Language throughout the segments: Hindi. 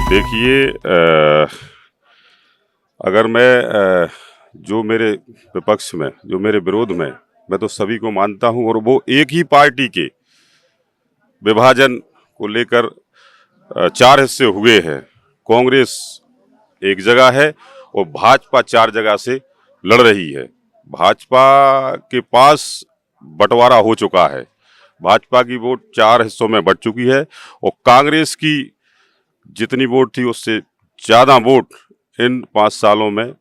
देखिए, अगर मैं जो मेरे विपक्ष में, जो मेरे विरोध में, मैं तो सभी को मानता हूं, और वो एक ही पार्टी के विभाजन को लेकर चार हिस्से हुए हैं। कांग्रेस एक जगह है और भाजपा चार जगह से लड़ रही है। भाजपा के पास बंटवारा हो चुका है। भाजपा की वोट चार हिस्सों में बंट चुकी है और कांग्रेस की जितनी वोट थी उससे ज़्यादा वोट इन 5 सालों में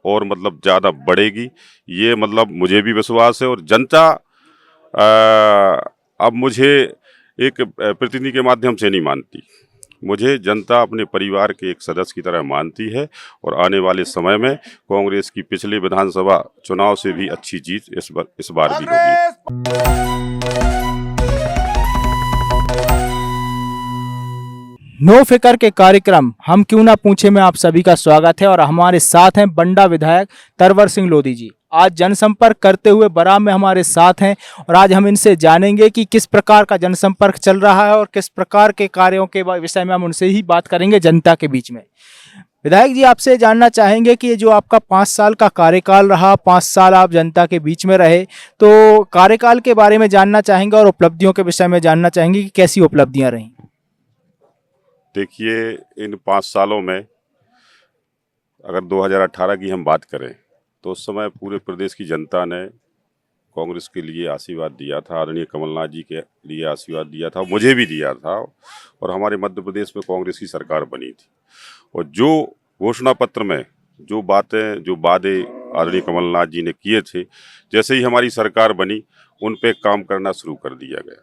और मतलब ज़्यादा बढ़ेगी। ये मतलब मुझे भी विश्वास है, और जनता अब मुझे एक प्रतिनिधि के माध्यम से नहीं मानती। मुझे जनता अपने परिवार के एक सदस्य की तरह मानती है, और आने वाले समय में कांग्रेस की पिछले विधानसभा चुनाव से भी अच्छी जीत इस बार भी होगी। नो फिकर के कार्यक्रम हम क्यों ना पूछे में आप सभी का स्वागत है। और हमारे साथ हैं बंडा विधायक तरवर सिंह लोधी जी। आज जनसंपर्क करते हुए बराम में हमारे साथ हैं, और आज हम इनसे जानेंगे कि किस प्रकार का जनसंपर्क चल रहा है और किस प्रकार के कार्यों के विषय में हम उनसे ही बात करेंगे जनता के बीच में। विधायक जी, आपसे जानना चाहेंगे कि ये जो आपका 5 साल का कार्यकाल रहा, 5 साल आप जनता के बीच में रहे, तो कार्यकाल के बारे में जानना चाहेंगे और उपलब्धियों के विषय में जानना चाहेंगे कि कैसी उपलब्धियां रहीं। देखिए, इन 5 सालों में अगर 2018 की हम बात करें तो उस समय पूरे प्रदेश की जनता ने कांग्रेस के लिए आशीर्वाद दिया था, आदरणीय कमलनाथ जी के लिए आशीर्वाद दिया था, मुझे भी दिया था, और हमारे मध्य प्रदेश में कांग्रेस की सरकार बनी थी। और जो घोषणा पत्र में जो बातें, जो वादे आदरणीय कमलनाथ जी ने किए थे, जैसे ही हमारी सरकार बनी उन पे काम करना शुरू कर दिया गया।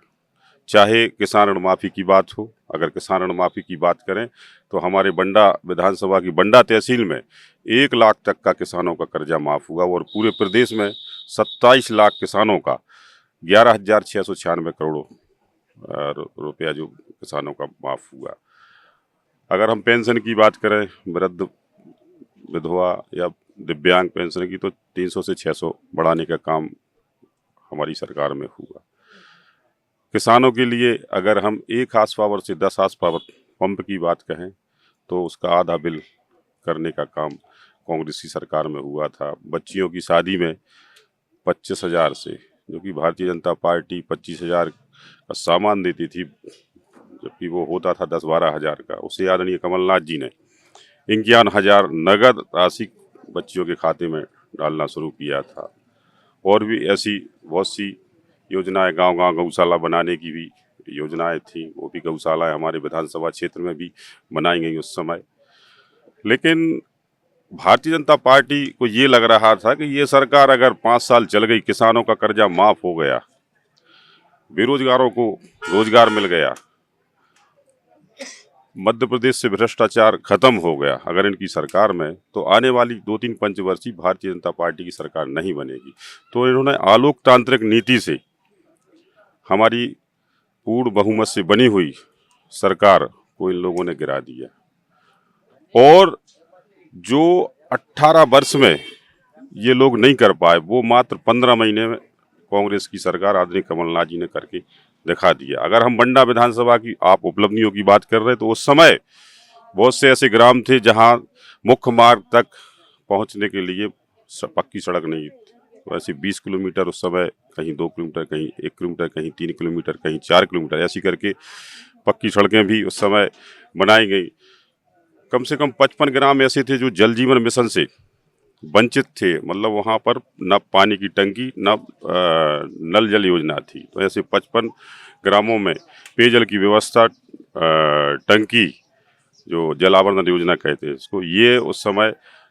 चाहे किसान ऋण माफ़ी की बात हो, अगर किसान ऋण माफ़ी की बात करें तो हमारे बंडा विधानसभा की बंडा तहसील में 1 लाख तक का किसानों का कर्जा माफ़ हुआ, और पूरे प्रदेश में 27 लाख किसानों का 11,696 करोड़ रुपया जो किसानों का माफ़ हुआ। अगर हम पेंशन की बात करें, वृद्ध, विधवा या दिव्यांग पेंशन की, तो 300 से 600 बढ़ाने का काम हमारी सरकार में हुआ। किसानों के लिए अगर हम 1 हार्स पावर से 10 हार्स पावर पंप की बात कहें तो उसका आधा बिल करने का काम कांग्रेस की सरकार में हुआ था। बच्चियों की शादी में 25,000 से, जो कि भारतीय जनता पार्टी 25,000 का सामान देती थी, जबकि वो होता था 10-12 हज़ार का, उसे आदरणीय कमलनाथ जी ने 51,000 नगद राशि बच्चियों के खाते में डालना शुरू किया था। और भी ऐसी बहुत सी योजनाएं, गांव-गांव गौशाला बनाने की भी योजनाएं थी, वो भी गौशालाएं हमारे विधानसभा क्षेत्र में भी बनाई गई उस समय। लेकिन भारतीय जनता पार्टी को ये लग रहा था कि ये सरकार अगर 5 साल चल गई, किसानों का कर्जा माफ हो गया, बेरोजगारों को रोजगार मिल गया, मध्य प्रदेश से भ्रष्टाचार खत्म हो गया अगर इनकी सरकार में, तो आने वाली 2-3 पंचवर्षीय भारतीय जनता पार्टी की सरकार नहीं बनेगी। तो इन्होंने आलोकतांत्रिक नीति से हमारी पूर्ण बहुमत से बनी हुई सरकार को इन लोगों ने गिरा दिया, और जो 18 वर्ष में ये लोग नहीं कर पाए वो मात्र 15 महीने में कांग्रेस की सरकार आदरणीय कमलनाथ जी ने करके दिखा दिया। अगर हम बंडा विधानसभा की आप उपलब्धियों की बात कर रहे हैं तो उस समय बहुत से ऐसे ग्राम थे जहां मुख्य मार्ग तक पहुंचने के लिए पक्की सड़क नहीं थी। तो ऐसे 20 किलोमीटर उस समय, कहीं 2 किलोमीटर, कहीं 1 किलोमीटर, कहीं 3 किलोमीटर, कहीं 4 किलोमीटर, ऐसी करके पक्की सड़कें भी उस समय बनाई गई। कम से कम 55 ग्राम ऐसे थे जो जल जीवन मिशन से वंचित थे, मतलब वहाँ पर न पानी की टंकी न नल जल योजना थी। तो ऐसे 55 ग्रामों में पेयजल की व्यवस्था, टंकी, जो जलावर्धन योजना कहते हैं इसको, ये उस समय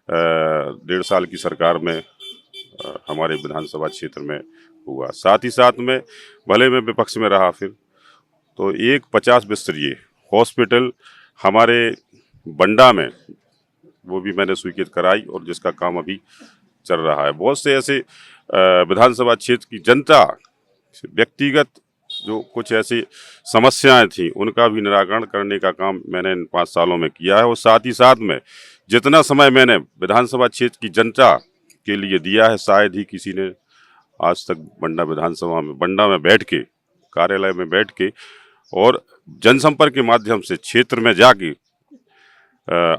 1.5 साल की सरकार में हमारे विधानसभा क्षेत्र में हुआ। साथ ही साथ में भले में विपक्ष में रहा फिर, तो एक 50 बिस्तरीय हॉस्पिटल हमारे बंडा में, वो भी मैंने स्वीकृत कराई, और जिसका काम अभी चल रहा है। बहुत से ऐसे विधानसभा क्षेत्र की जनता व्यक्तिगत जो कुछ ऐसी समस्याएं थी उनका भी निराकरण करने का काम मैंने इन 5 सालों में किया है। और साथ ही साथ में जितना समय मैंने विधानसभा क्षेत्र की जनता के लिए दिया है, शायद ही किसी ने आज तक बंडा विधानसभा में, बंडा में बैठ के, कार्यालय में बैठ के और जनसंपर्क के माध्यम से क्षेत्र में जाके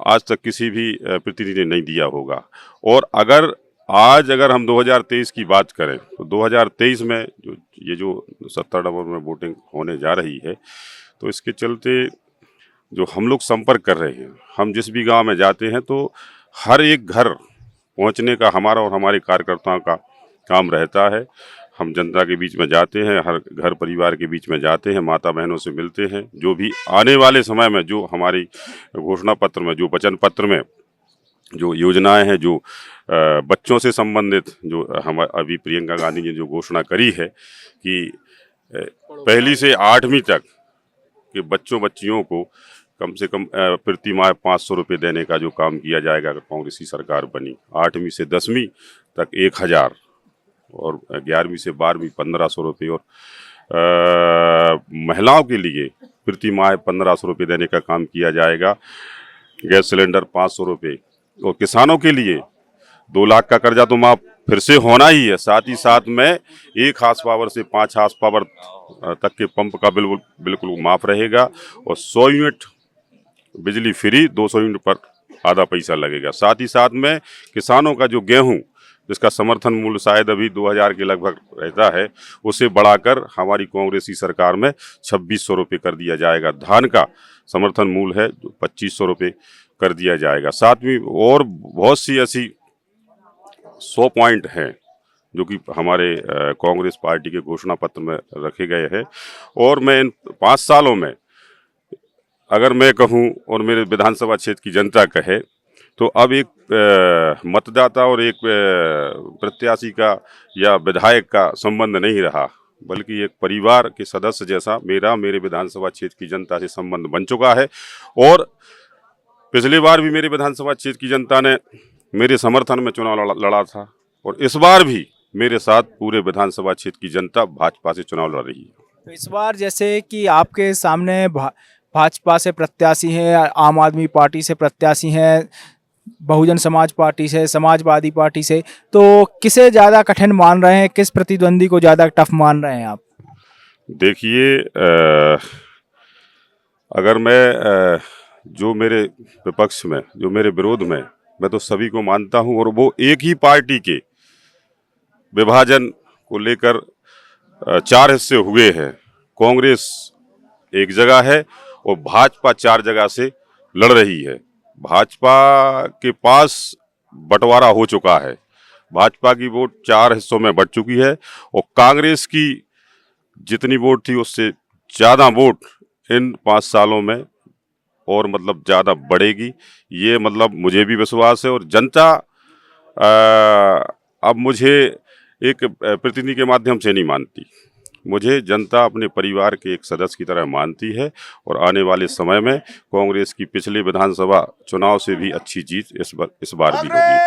आज तक किसी भी प्रतिनिधि ने नहीं दिया होगा। और अगर हम 2023 की बात करें तो 2023 में जो 17 नवंबर में वोटिंग होने जा रही है, तो इसके चलते जो हम लोग संपर्क कर रहे हैं, हम जिस भी गांव में जाते हैं तो हर एक घर पहुंचने का हमारा और हमारे कार्यकर्ताओं का काम रहता है। हम जनता के बीच में जाते हैं, हर घर परिवार के बीच में जाते हैं, माता बहनों से मिलते हैं। जो भी आने वाले समय में जो हमारी घोषणा पत्र में, जो वचन पत्र में जो योजनाएं हैं, जो बच्चों से संबंधित जो हम अभी प्रियंका गांधी ने जो घोषणा करी है कि पहली से 8वीं तक के बच्चियों को कम से कम प्रति माह 500 रुपये देने का जो काम किया जाएगा अगर कांग्रेस की सरकार बनी। 8वीं से 10वीं तक 1000 और 11वीं से 12वीं 1500 रुपये, और महिलाओं के लिए प्रति माह 1500 रुपये देने का काम किया जाएगा। गैस सिलेंडर 500 रुपये, और किसानों के लिए 2 लाख का कर्जा तो माफ फिर से होना ही है। साथ ही साथ में 1 हार्स पावर से 5 हार्स पावर तक के पंप का बिल्कुल माफ रहेगा, और 100 यूनिट बिजली फ्री, 200 यूनिट पर आधा पैसा लगेगा। साथ ही साथ में किसानों का जो गेहूं, जिसका समर्थन मूल्य शायद अभी 2000 के लगभग रहता है, उसे बढ़ाकर हमारी कांग्रेस की सरकार में 2600 रुपये कर दिया जाएगा। धान का समर्थन मूल्य है जो 2500 रुपये कर दिया जाएगा। साथ में और बहुत सी ऐसी 100 पॉइंट हैं जो कि हमारे कांग्रेस पार्टी के घोषणा पत्र में रखे गए हैं। और मैं इन 5 सालों में अगर मैं कहूं और मेरे विधानसभा क्षेत्र की जनता कहे, तो अब एक मतदाता और एक प्रत्याशी का या विधायक का संबंध नहीं रहा, बल्कि एक परिवार के सदस्य जैसा मेरे विधानसभा क्षेत्र की जनता से संबंध बन चुका है। और पिछली बार भी मेरे विधानसभा क्षेत्र की जनता ने मेरे समर्थन में चुनाव लड़ा था, और इस बार भी मेरे साथ पूरे विधानसभा क्षेत्र की जनता भाजपा से चुनाव लड़ रही है। तो इस बार जैसे कि आपके सामने भाजपा से प्रत्याशी हैं, आम आदमी पार्टी से प्रत्याशी हैं, बहुजन समाज पार्टी से, समाजवादी पार्टी से, तो किसे ज़्यादा कठिन मान रहे हैं, किस प्रतिद्वंदी को ज़्यादा टफ मान रहे हैं आप? देखिए, अगर मैं जो मेरे विपक्ष में, जो मेरे विरोध में, मैं तो सभी को मानता हूं, और वो एक ही पार्टी के विभाजन को लेकर 4 हिस्से हुए हैं। कांग्रेस एक जगह है और भाजपा 4 जगह से लड़ रही है। भाजपा के पास बंटवारा हो चुका है, भाजपा की वोट 4 हिस्सों में बंट चुकी है, और कांग्रेस की जितनी वोट थी उससे ज़्यादा वोट इन 5 सालों में और मतलब ज़्यादा बढ़ेगी, ये मतलब मुझे भी विश्वास है। और जनता अब मुझे एक प्रतिनिधि के माध्यम से नहीं मानती, मुझे जनता अपने परिवार के एक सदस्य की तरह मानती है। और आने वाले समय में कांग्रेस की पिछले विधानसभा चुनाव से भी अच्छी जीत इस बार भी होगी।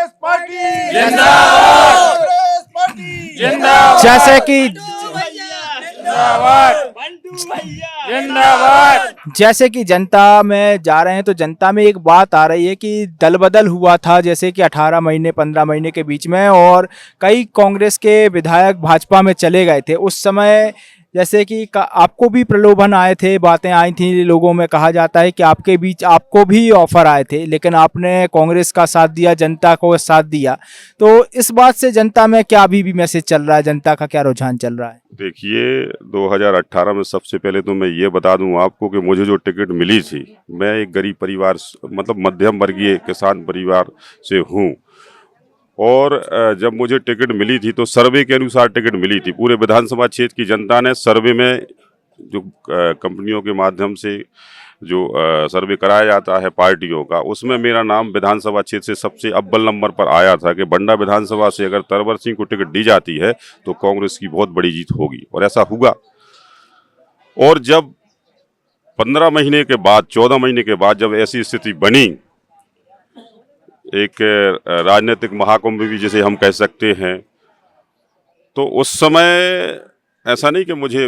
जैसे कि जनता में जा रहे हैं, तो जनता में एक बात आ रही है कि दल बदल हुआ था, जैसे कि 18 महीने 15 महीने के बीच में, और कई कांग्रेस के विधायक भाजपा में चले गए थे। उस समय जैसे कि आपको भी प्रलोभन आए थे, बातें आई थी, लोगों में कहा जाता है कि आपके बीच आपको भी ऑफर आए थे, लेकिन आपने कांग्रेस का साथ दिया, जनता को साथ दिया। तो इस बात से जनता में क्या अभी भी मैसेज चल रहा है, जनता का क्या रुझान चल रहा है? देखिए, 2018 में सबसे पहले तो मैं ये बता दूं आपको कि मुझे जो टिकट मिली थी, मैं एक गरीब परिवार मतलब मध्यम वर्गीय किसान परिवार से हूं, और जब मुझे टिकट मिली थी तो सर्वे के अनुसार टिकट मिली थी। पूरे विधानसभा क्षेत्र की जनता ने सर्वे में, जो कंपनियों के माध्यम से जो सर्वे कराया जाता है पार्टियों का, उसमें मेरा नाम विधानसभा क्षेत्र से सबसे अव्वल नंबर पर आया था कि बंडा विधानसभा से अगर तरवर सिंह को टिकट दी जाती है तो कांग्रेस की बहुत बड़ी जीत होगी, और ऐसा हुआ। और जब 15 महीने के बाद, 14 महीने के बाद जब ऐसी स्थिति बनी, एक राजनीतिक महाकुंभ भी जिसे हम कह सकते हैं, तो उस समय ऐसा नहीं कि मुझे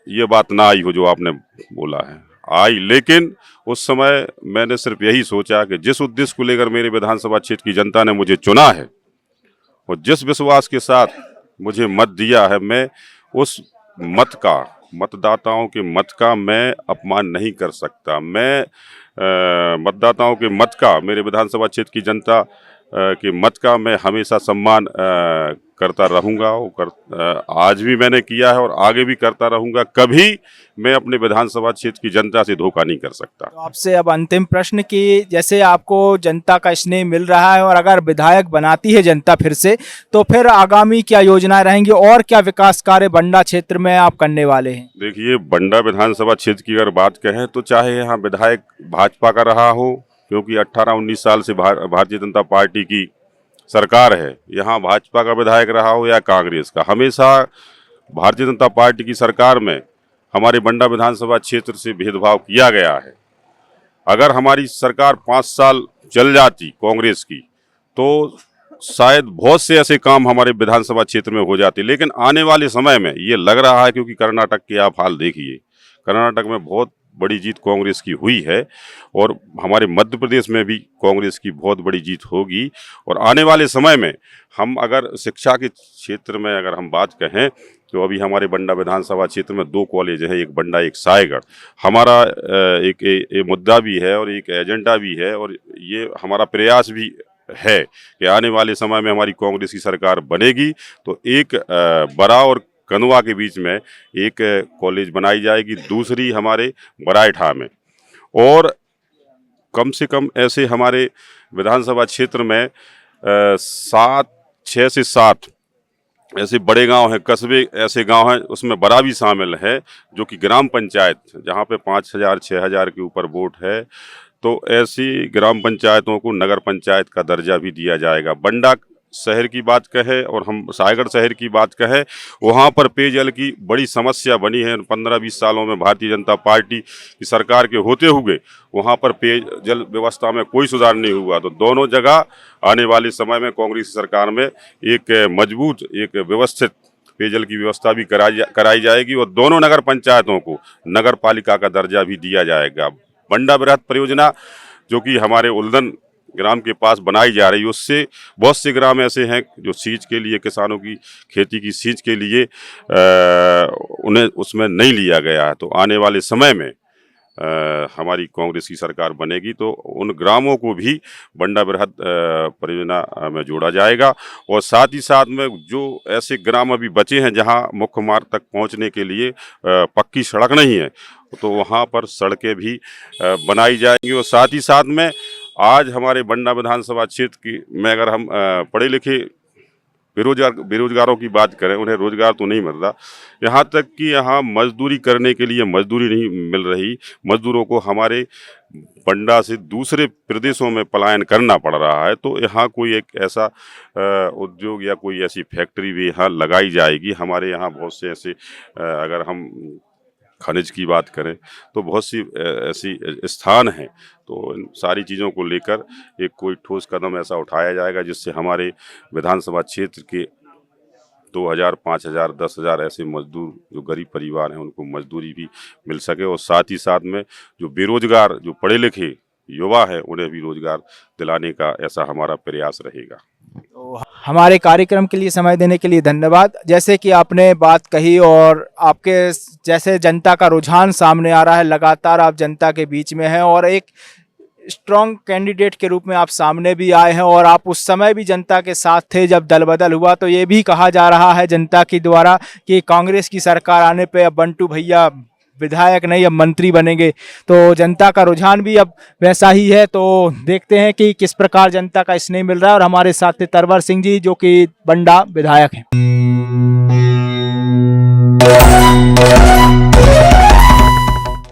ये बात ना आई हो जो आपने बोला है, आई, लेकिन उस समय मैंने सिर्फ यही सोचा कि जिस उद्देश्य को लेकर मेरे विधानसभा क्षेत्र की जनता ने मुझे चुना है और जिस विश्वास के साथ मुझे मत दिया है, मैं उस मत का मतदाताओं के मत का मैं अपमान नहीं कर सकता। मैं मतदाताओं के मत का, मेरे विधानसभा क्षेत्र की जनता के मत का मैं हमेशा सम्मान करता रहूँगा। आज भी मैंने किया है और आगे भी करता रहूँगा। कभी मैं अपने विधानसभा क्षेत्र की जनता से धोखा नहीं कर सकता। तो आपसे अब अंतिम प्रश्न कि जैसे आपको जनता का स्नेह मिल रहा है और अगर विधायक बनाती है जनता फिर से, तो फिर आगामी क्या योजनाएं रहेंगी और क्या विकास कार्य बंडा क्षेत्र में आप करने वाले हैं? देखिए, बंडा विधानसभा क्षेत्र की अगर बात कहें तो चाहे यहाँ विधायक भाजपा का रहा हो, क्योंकि 18-19 साल से भारतीय जनता पार्टी की सरकार है, यहाँ भाजपा का विधायक रहा हो या कांग्रेस का, हमेशा भारतीय जनता पार्टी की सरकार में हमारे बंडा विधानसभा क्षेत्र से भेदभाव किया गया है। अगर हमारी सरकार 5 साल चल जाती कांग्रेस की, तो शायद बहुत से ऐसे काम हमारे विधानसभा क्षेत्र में हो जाते। लेकिन आने वाले समय में ये लग रहा है, क्योंकि कर्नाटक के आप हाल देखिए, कर्नाटक में बहुत बड़ी जीत कांग्रेस की हुई है और हमारे मध्य प्रदेश में भी कांग्रेस की बहुत बड़ी जीत होगी। और आने वाले समय में हम अगर शिक्षा के क्षेत्र में अगर हम बात कहें तो अभी हमारे बंडा विधानसभा क्षेत्र में 2 कॉलेज हैं, एक बंडा एक सायगढ़। हमारा एक मुद्दा भी है और एक एजेंडा भी है और ये हमारा प्रयास भी है कि आने वाले समय में हमारी कांग्रेस की सरकार बनेगी तो एक बरा और कनुआ के बीच में एक कॉलेज बनाई जाएगी, दूसरी हमारे बराइठा में। और कम से कम ऐसे हमारे विधानसभा क्षेत्र में 6 से 7 ऐसे बड़े गांव हैं, कस्बे ऐसे गांव हैं, उसमें बरा भी शामिल है, जो कि ग्राम पंचायत जहां पे 5000 6000 के ऊपर वोट है, तो ऐसी ग्राम पंचायतों को नगर पंचायत का दर्जा भी दिया जाएगा। बंडा शहर की बात कहें और हम सायगढ़ शहर की बात कहें, वहाँ पर पेयजल की बड़ी समस्या बनी है। 15-20 सालों में भारतीय जनता पार्टी की सरकार के होते हुए वहाँ पर पेयजल व्यवस्था में कोई सुधार नहीं हुआ। तो दोनों जगह आने वाले समय में कांग्रेस सरकार में एक मजबूत, एक व्यवस्थित पेयजल की व्यवस्था भी कराई जाएगी और दोनों नगर पंचायतों को नगर पालिका का दर्जा भी दिया जाएगा। बंडा बृहत परियोजना जो कि हमारे उल्दन ग्राम के पास बनाई जा रही है, उससे बहुत से ग्राम ऐसे हैं जो सींच के लिए, किसानों की खेती की सींच के लिए उन्हें उसमें नहीं लिया गया है। तो आने वाले समय में हमारी कांग्रेस की सरकार बनेगी तो उन ग्रामों को भी बंडा बृहत परियोजना में जोड़ा जाएगा। और साथ ही साथ में जो ऐसे ग्राम अभी बचे हैं जहां मुख्य मार्ग तक पहुंचने के लिए पक्की सड़क नहीं है, तो वहां पर सड़कें भी बनाई जाएंगी। और साथ ही साथ में आज हमारे बंडा विधानसभा क्षेत्र की में अगर हम पढ़े लिखे बेरोजगारों की बात करें, उन्हें रोजगार तो नहीं मिल रहा, यहाँ तक कि यहाँ मजदूरी करने के लिए मजदूरी नहीं मिल रही। मजदूरों को हमारे बंडा से दूसरे प्रदेशों में पलायन करना पड़ रहा है। तो यहाँ कोई एक ऐसा उद्योग या कोई ऐसी फैक्ट्री भी यहाँ लगाई जाएगी। हमारे यहाँ बहुत से ऐसे अगर हम खनिज की बात करें तो बहुत सी ऐसी स्थान हैं, तो इन सारी चीज़ों को लेकर एक कोई ठोस कदम ऐसा उठाया जाएगा जिससे हमारे विधानसभा क्षेत्र के 2000, 5000, 10,000 ऐसे मजदूर जो गरीब परिवार हैं उनको मजदूरी भी मिल सके और साथ ही साथ में जो बेरोजगार, जो पढ़े लिखे युवा हैं उन्हें भी रोजगार दिलाने का ऐसा हमारा प्रयास रहेगा। तो हमारे कार्यक्रम के लिए समय देने के लिए धन्यवाद। जैसे कि आपने बात कही और आपके जैसे जनता का रुझान सामने आ रहा है, लगातार आप जनता के बीच में हैं और एक स्ट्रॉन्ग कैंडिडेट के रूप में आप सामने भी आए हैं और आप उस समय भी जनता के साथ थे जब दल बदल हुआ। तो ये भी कहा जा रहा है जनता के द्वारा कि कांग्रेस की सरकार आने पे अब बंटू भैया विधायक नहीं अब मंत्री बनेंगे। तो जनता का रुझान भी अब वैसा ही है। तो देखते हैं कि किस प्रकार जनता का स्नेह मिल रहा है। और हमारे साथ थे तरवर सिंह जी जो कि बंडा विधायक हैं।